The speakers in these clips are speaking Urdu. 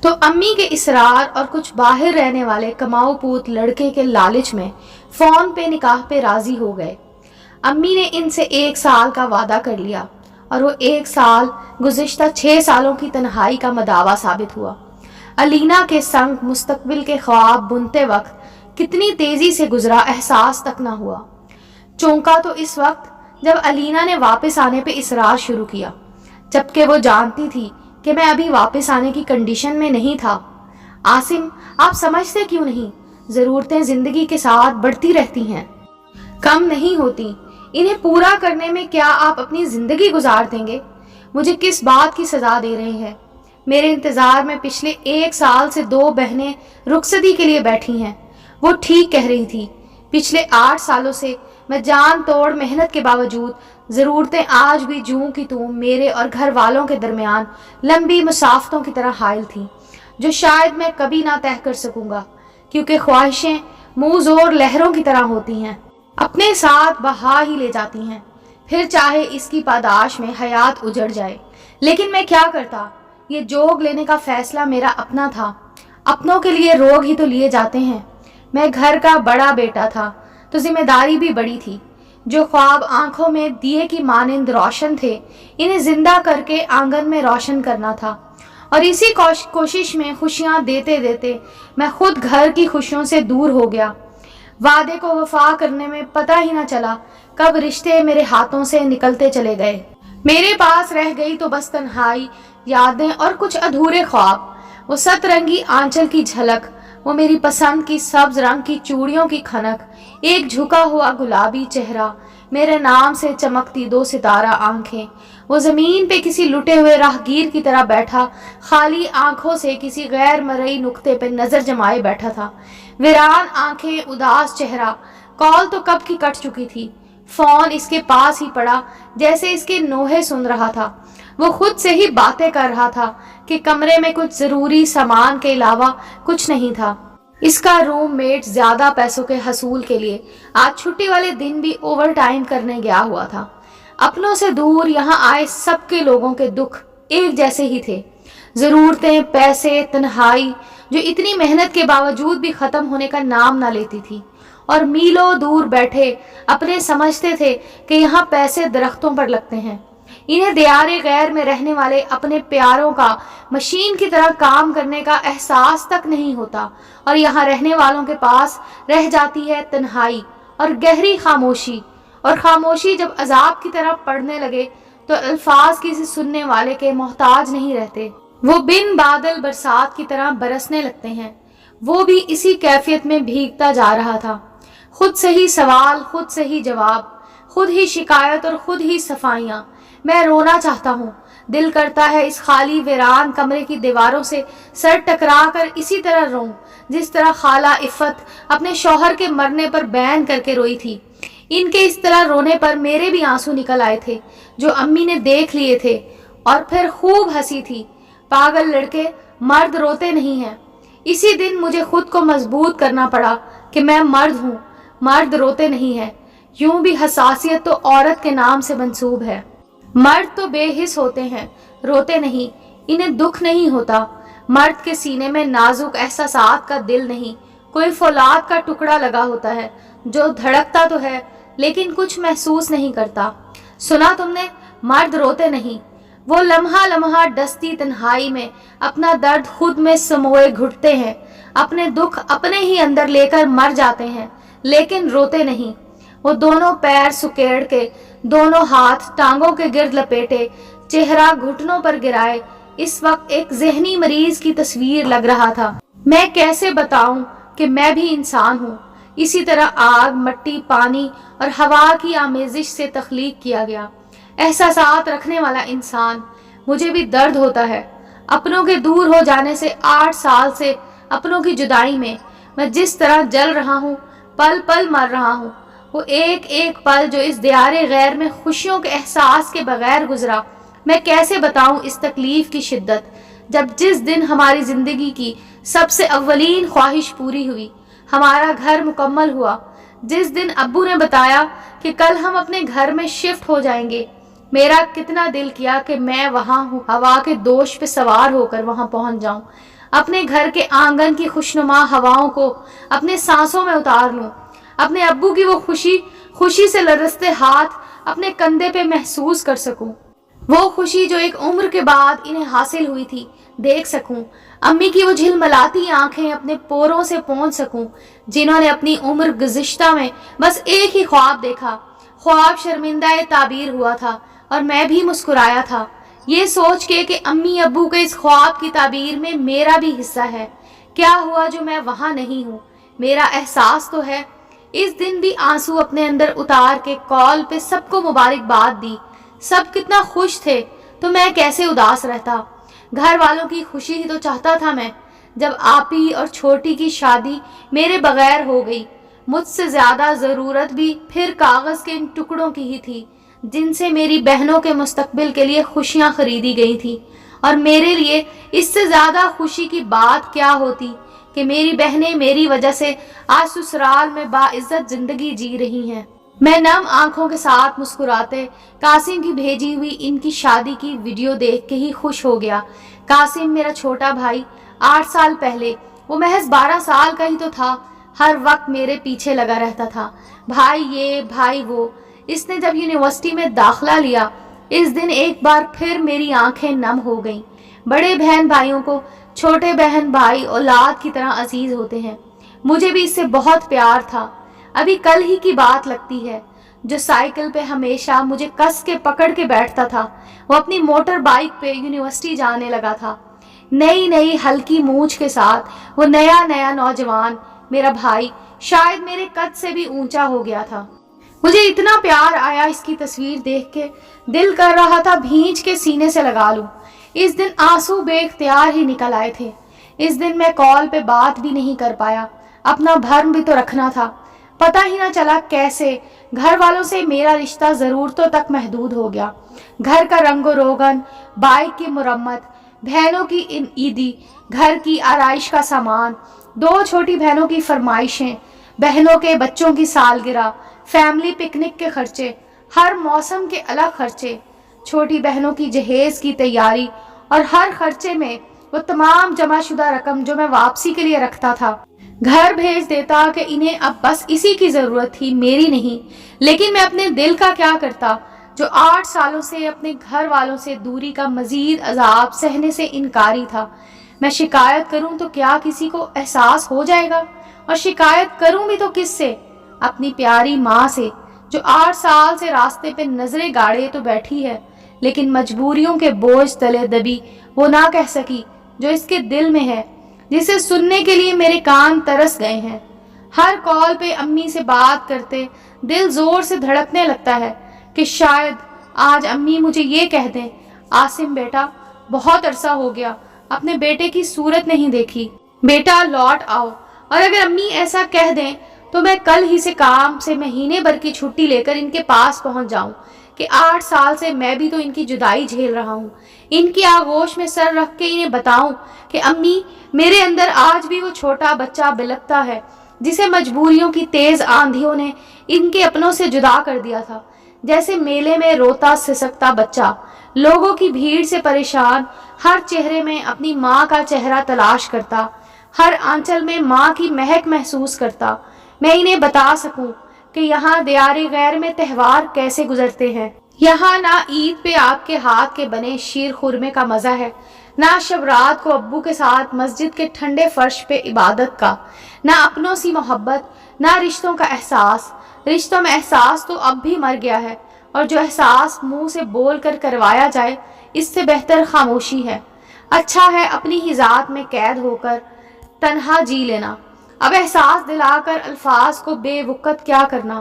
تو امی کے اصرار اور کچھ باہر رہنے والے کماؤ پوت لڑکے کے لالچ میں فون پہ نکاح پہ راضی ہو گئے۔ امی نے ان سے 1 سال کا وعدہ کر لیا اور وہ 1 سال گزشتہ 6 سالوں کی تنہائی کا مداوع ثابت ہوا۔ علینا کے سنگ مستقبل کے خواب بنتے وقت کتنی تیزی سے گزرا احساس تک نہ ہوا۔ چونکا تو اس وقت جب علینا نے واپس آنے پہ اصرار شروع کیا، جبکہ وہ جانتی تھی کہ میں ابھی واپس آنے کی کنڈیشن میں نہیں تھا۔ عاصم، آپ سمجھتے کیوں نہیں؟ ضرورتیں زندگی کے ساتھ بڑھتی رہتی ہیں، کم نہیں ہوتی۔ انہیں پورا کرنے میں کیا آپ اپنی زندگی گزار دیں گے؟ مجھے کس بات کی سزا دے رہے ہیں؟ میرے انتظار میں پچھلے 1 سال سے 2 بہنیں رخصتی کے لیے بیٹھی ہیں۔ وہ ٹھیک کہہ رہی تھی۔ پچھلے 8 سالوں سے میں جان توڑ محنت کے باوجود ضرورتیں آج بھی جوں کی توں میرے اور گھر والوں کے درمیان لمبی مسافتوں کی طرح حائل تھیں، جو شاید میں کبھی نہ طے کر سکوں گا، کیونکہ خواہشیں منہ زور لہروں کی طرح ہوتی ہیں، اپنے ساتھ بہا ہی لے جاتی ہیں، پھر چاہے اس کی پاداش میں حیات اجڑ جائے۔ لیکن میں کیا کرتا؟ یہ جوگ لینے کا فیصلہ میرا اپنا تھا۔ اپنوں کے لیے روگ ہی تو لیے جاتے ہیں۔ میں گھر کا بڑا بیٹا تھا تو ذمہ داری بھی بڑی تھی۔ جو خواب آنکھوں میں دیے کی مانند روشن تھے، انہیں زندہ کر کے آنگن میں روشن کرنا تھا، اور اسی کوشش میں خوشیاں دیتے دیتے میں خود گھر کی خوشیوں سے دور ہو گیا۔ وعدے کو وفا کرنے میں پتہ ہی نہ چلا کب رشتے میرے ہاتھوں سے نکلتے چلے گئے۔ میرے پاس رہ گئی تو بس تنہائی، یادیں اور کچھ ادھورے خواب۔ وہ 7 رنگی آنچل کی جھلک، وہ میری پسند کی سبز رنگ کی چوڑیوں کی کھنک، ایک جھکا ہوا گلابی چہرہ، میرے نام سے چمکتی 2 ستارہ آنکھیں، وہ زمین پہ کسی لٹے ہوئے راہگیر کی طرح بیٹھا خالی آنکھوں سے کسی غیر مرئی نقطے پہ نظر جمائے بیٹھا تھا، ویران آنکھیں، اداس چہرہ۔ کال تو کب کی کٹ چکی تھی، فون اس کے پاس ہی پڑا جیسے اس کے نوحے سن رہا تھا۔ وہ خود سے ہی باتیں کر رہا تھا کہ کمرے میں کچھ ضروری سامان کے علاوہ کچھ نہیں تھا۔ اس کا روم میٹ زیادہ پیسوں کے حصول کے لیے آج چھٹی والے دن بھی اوور ٹائم کرنے گیا ہوا تھا۔ اپنوں سے دور یہاں آئے سب کے لوگوں کے دکھ ایک جیسے ہی تھے، ضرورتیں، پیسے، تنہائی جو اتنی محنت کے باوجود بھی ختم ہونے کا نام نہ لیتی تھی، اور میلوں دور بیٹھے اپنے سمجھتے تھے کہ یہاں پیسے درختوں پر لگتے ہیں۔ انہیں دیار غیر میں رہنے والے اپنے پیاروں کا مشین کی طرح کام کرنے کا احساس تک نہیں ہوتا، اور یہاں رہنے والوں کے پاس رہ جاتی ہے تنہائی اور گہری خاموشی، اور خاموشی جب عذاب کی طرح پڑنے لگے تو الفاظ کسی سننے والے کے محتاج نہیں رہتے، وہ بن بادل برسات کی طرح برسنے لگتے ہیں۔ وہ بھی اسی کیفیت میں بھیگتا جا رہا تھا، خود سے ہی سوال، خود سے ہی جواب، خود ہی شکایت اور خود ہی صفائیاں۔ میں رونا چاہتا ہوں، دل کرتا ہے اس خالی ویران کمرے کی دیواروں سے سر ٹکرا کر اسی طرح روں جس طرح خالہ عفت اپنے شوہر کے مرنے پر بین کر کے روئی تھی۔ ان کے اس طرح رونے پر میرے بھی آنسو نکل آئے تھے، جو امی نے دیکھ لیے تھے، اور پھر خوب ہنسی تھی۔ پاگل لڑکے، مرد روتے نہیں ہیں۔ اسی دن مجھے خود کو مضبوط کرنا پڑا کہ میں مرد ہوں، مرد روتے نہیں ہیں۔ یوں بھی حساسیت تو عورت کے نام سے منسوب ہے۔ مرد تو بے حس ہوتے ہیں، روتے نہیں، انہیں دکھ نہیں ہوتا۔ مرد کے سینے میں نازک احساسات کا دل نہیں، کوئی فولاد کا ٹکڑا لگا ہوتا ہے جو دھڑکتا تو ہے لیکن کچھ محسوس نہیں کرتا۔ سنا تم نے؟ مرد روتے نہیں۔ وہ لمحہ لمحہ ڈستی تنہائی میں اپنا درد خود میں سموئے گھٹتے ہیں، اپنے دکھ اپنے ہی اندر لے کر مر جاتے ہیں، لیکن روتے نہیں۔ وہ دونوں پیر سکیڑ کے، دونوں ہاتھ ٹانگوں کے گرد لپیٹے، چہرہ گھٹنوں پر گرائے، اس وقت ایک ذہنی مریض کی تصویر لگ رہا تھا۔ میں کیسے بتاؤں کہ میں بھی انسان ہوں، اسی طرح آگ، مٹی، پانی اور ہوا کی آمیزش سے تخلیق کیا گیا، احساسات رکھنے والا انسان۔ مجھے بھی درد ہوتا ہے اپنوں کے دور ہو جانے سے۔ 8 سال سے اپنوں کی جدائی میں جس طرح جل رہا ہوں، پل پل مر رہا ہوں۔ وہ ایک ایک پل جو اس دیار غیر میں خوشیوں کے احساس کے بغیر گزرا، میں کیسے بتاؤں اس تکلیف کی شدت۔ جس دن ہماری زندگی کی سب سے اولین خواہش پوری ہوئی، ہمارا گھر مکمل ہوا، جس دن ابو نے بتایا کہ کل ہم اپنے گھر میں شفٹ ہو جائیں گے، میرا کتنا دل کیا کہ میں وہاں ہوں، ہوا کے دوش پہ سوار ہو کر وہاں پہنچ جاؤں، اپنے گھر کے آنگن کی خوشنما ہواؤں کو اپنے سانسوں میں اتار لوں، اپنے ابو کی وہ خوشی سے لرزتے ہاتھ اپنے کندھے پہ محسوس کر سکوں، وہ خوشی جو ایک عمر کے بعد انہیں حاصل ہوئی تھی دیکھ سکوں، امی کی وہ جھلملاتی آنکھیں اپنے پوروں سے پونچھ سکوں جنہوں نے اپنی عمر گزشتہ میں بس ایک ہی خواب دیکھا، خواب شرمندہ تعبیر ہوا تھا اور میں بھی مسکرایا تھا، یہ سوچ کے کہ امی ابو کے اس خواب کی تعبیر میں میرا بھی حصہ ہے۔ کیا ہوا جو میں وہاں نہیں ہوں؟ میرا احساس تو ہے۔ اس دن بھی آنسو اپنے اندر اتار کے کال پہ سب کو مبارکباد دی، سب کتنا خوش تھے تو میں کیسے اداس رہتا۔ گھر والوں کی خوشی ہی تو چاہتا تھا میں۔ جب آپی اور چھوٹی کی شادی میرے بغیر ہو گئی، مجھ سے زیادہ ضرورت بھی پھر کاغذ کے ان ٹکڑوں کی ہی تھی جن سے میری بہنوں کے مستقبل کے لیے خوشیاں خریدی گئی تھی، اور میرے لیے اس سے زیادہ خوشی کی بات کیا ہوتی کہ میری بہنیں میری وجہ سے آج سسرال میں باعزت زندگی جی رہی ہیں۔ میں نم آنکھوں کے ساتھ مسکراتے قاسم کی بھیجی ہوئی ان کی شادی کی ویڈیو دیکھ کے ہی خوش ہو گیا۔ قاسم میرا چھوٹا بھائی، 8 سال پہلے وہ محض 12 سال کا ہی تو تھا، ہر وقت میرے پیچھے لگا رہتا تھا، بھائی یہ بھائی وہ۔ اس نے جب یونیورسٹی میں داخلہ لیا، اس دن ایک بار پھر میری آنکھیں نم ہو گئیں۔ بڑے بہن بھائیوں کو چھوٹے بہن بھائی اولاد کی طرح عزیز ہوتے ہیں، مجھے بھی اس سے بہت پیار تھا۔ ابھی کل ہی کی بات لگتی ہے، جو سائیکل پہ ہمیشہ مجھے کس کے پکڑ کے بیٹھتا تھا، وہ اپنی موٹر بائیک پہ یونیورسٹی جانے لگا تھا، نئی ہلکی مونچھ کے ساتھ۔ وہ نیا نوجوان میرا بھائی شاید میرے قد سے بھی اونچا ہو گیا تھا۔ مجھے اتنا پیار آیا اس کی تصویر دیکھ کے، دل کر رہا تھا بھینچ کے سینے سے لگا لوں۔ اس دن آنسو بے اختیار ہی نکل آئے تھے۔ اس دن میں کال پہ بات بھی نہیں کر پایا، اپنا بھرم بھی تو رکھنا تھا۔ پتہ ہی نہ چلا کیسے گھر والوں سے میرا رشتہ ضرورتوں تک محدود ہو گیا۔ گھر کا رنگ و روغن، بائک کی مرمت، بہنوں کی عیدی، گھر کی آرائش کا سامان، 2 چھوٹی بہنوں کی فرمائشیں، بہنوں کے بچوں کی سالگرہ، فیملی پکنک کے خرچے، ہر موسم کے الگ خرچے، چھوٹی بہنوں کی جہیز کی تیاری، اور ہر خرچے میں وہ تمام جمع شدہ رقم جو میں واپسی کے لیے رکھتا تھا۔ گھر بھیج دیتا کہ انہیں اب بس اسی کی ضرورت تھی، میری نہیں۔ لیکن میں اپنے دل کا کیا کرتا جو 8 سالوں سے اپنے گھر والوں سے دوری کا مزید عذاب سہنے سے انکاری تھا۔ میں شکایت کروں تو کیا کسی کو احساس ہو جائے گا؟ اور شکایت کروں بھی تو کس سے؟ اپنی پیاری ماں سے، جو 8 سال سے راستے پہ نظریں گاڑے تو بیٹھی ہے، لیکن مجبوریوں کے بوجھ تلے دبی وہ نہ کہہ سکی جو اس کے دل میں ہے، جسے سننے کے لیے میرے کان ترس گئے ہیں۔ ہر کال پہ امی سے بات کرتے دل زور سے دھڑکنے لگتا ہے کہ شاید آج امی مجھے یہ کہہ دیں، عاصم بیٹا، بہت عرصہ ہو گیا اپنے بیٹے کی صورت نہیں دیکھی، بیٹا لوٹ آؤ۔ اور اگر امی ایسا کہہ دیں تو میں کل ہی سے کام سے مہینے بھر کی چھٹی لے کر ان کے پاس پہنچ جاؤں کہ 8 سال سے میں بھی تو ان کی جدائی جھیل رہا ہوں، ان کی آغوش میں سر رکھ کے انہیں بتاؤں کہ امی، میرے اندر آج بھی وہ چھوٹا بچہ بلکتا ہے جسے مجبوریوں کی تیز آندھیوں نے ان کے اپنوں سے جدا کر دیا تھا۔ جیسے میلے میں روتا سسکتا بچہ، لوگوں کی بھیڑ سے پریشان، ہر چہرے میں اپنی ماں کا چہرہ تلاش کرتا، ہر آنچل میں ماں کی مہک محسوس کرتا۔ میں انہیں بتا سکوں کہ یہاں دیار غیر میں تہوار کیسے گزرتے ہیں۔ یہاں نہ عید پہ آپ کے ہاتھ کے بنے شیر خورمے کا مزہ ہے، نہ شب رات کو ابو کے ساتھ مسجد کے ٹھنڈے فرش پہ عبادت کا، نہ اپنوں سی محبت، نہ رشتوں کا احساس۔ رشتوں میں احساس تو اب بھی مر گیا ہے، اور جو احساس منہ سے بول کر کروایا جائے اس سے بہتر خاموشی ہے۔ اچھا ہے اپنی ہی ذات میں قید ہو کر تنہا جی لینا، اب احساس دلا کر الفاظ کو بے وقت کیا کرنا۔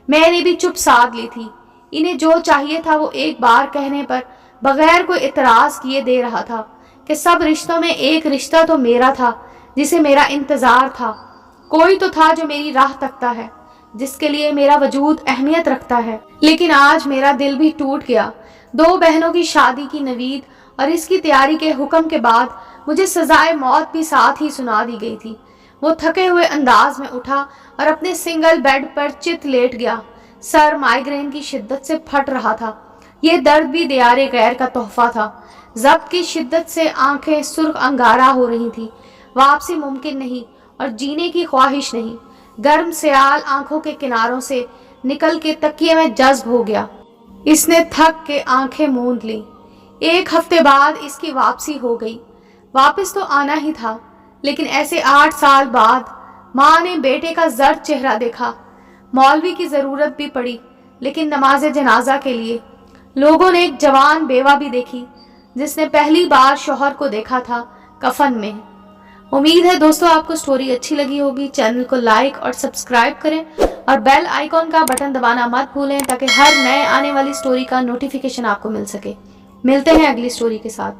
میں نے بھی چپ سادھ لی تھی، انہیں جو چاہیے تھا وہ ایک بار کہنے پر بغیر کوئی اعتراض کیے دے رہا تھا کہ سب رشتوں میں ایک رشتہ تو میرا تھا جسے میرا انتظار تھا، کوئی تو تھا جو میری راہ تکتا ہے، جس کے لیے میرا وجود اہمیت رکھتا ہے۔ لیکن آج میرا دل بھی ٹوٹ گیا۔ 2 بہنوں کی شادی کی نوید اور اس کی تیاری کے حکم کے بعد مجھے سزائے موت بھی ساتھ ہی سنا دی گئی تھی۔ وہ تھکے ہوئے انداز میں اٹھا اور اپنے سنگل بیڈ پر چت لیٹ گیا۔ سر مائیگرین کی شدت سے پھٹ رہا تھا، یہ درد بھی دیار غیر کا تحفہ تھا۔ ضبط کی شدت سے آنکھیں سرخ انگارہ ہو رہی تھیں۔ واپسی ممکن نہیں اور جینے کی خواہش نہیں۔ گرم سیال آنکھوں کے کناروں سے نکل کے تکیے میں جذب ہو گیا۔ اس نے تھک کے آنکھیں موند لیں۔ 1 ہفتے بعد اس کی واپسی ہو گئی۔ واپس تو آنا ہی تھا، لیکن ایسے 8 سال بعد ماں نے بیٹے کا زرد چہرہ دیکھا۔ مولوی کی ضرورت بھی پڑی، لیکن نماز جنازہ کے لیے۔ لوگوں نے ایک جوان بیوہ بھی دیکھی جس نے پہلی بار شوہر کو دیکھا تھا کفن میں۔ امید ہے دوستو آپ کو سٹوری اچھی لگی ہوگی۔ چینل کو لائک اور سبسکرائب کریں اور بیل آئیکن کا بٹن دبانا مت بھولیں تاکہ ہر نئے آنے والی سٹوری کا نوٹیفیکیشن آپ کو مل سکے۔ ملتے ہیں اگلی سٹوری کے ساتھ۔